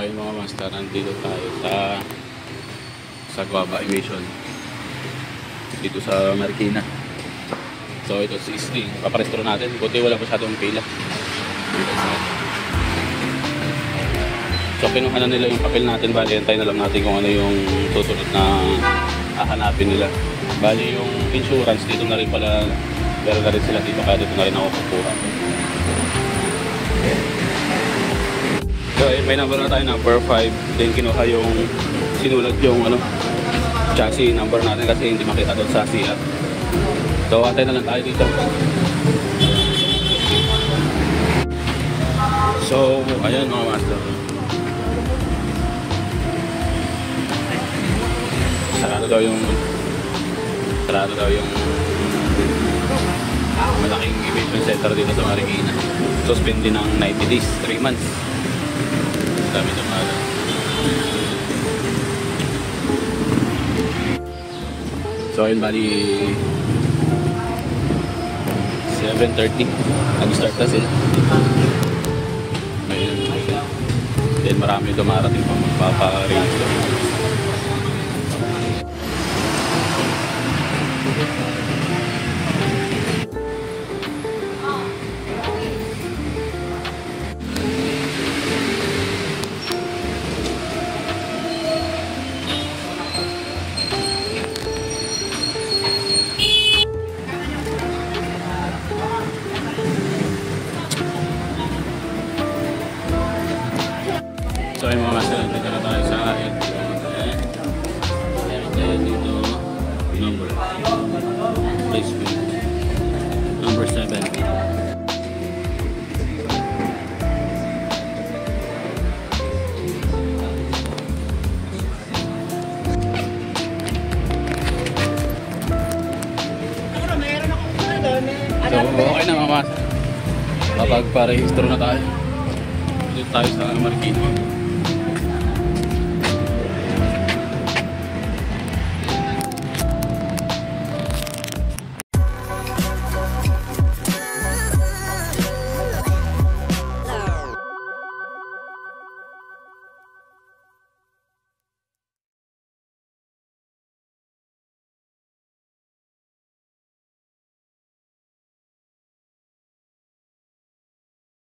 ayun mga master, nandito tayo sa Guava Emission dito sa Marikina. So ito si Sting, paparestro natin, buti wala masyadong pila. So kinuha na nila yung papel natin, bali antay na lang natin kung ano yung susunod na hahanapin nila. Bali yung insurance dito na rin pala, meron na rin sila dito, kaya dito na rin ako kukuha. So may number na tayo, number 5, then kinuha yung sinulat yung chassis number natin kasi hindi makita doon sa CR. So antay na lang tayo dito. So ayan mga master, sarado daw yung malaking emission center dito sa Marikina. Suspend din ng 90 days, 3 months. Dami ng So ayun, bali 7:30 nag-start na sila. Ayun, then marami dumarating pa magpapa-register. So yung mga master, dito na tayo sa dito number placement number 7. So okay na mga master, makapagparehistro na tayo dito tayo sa Marikina.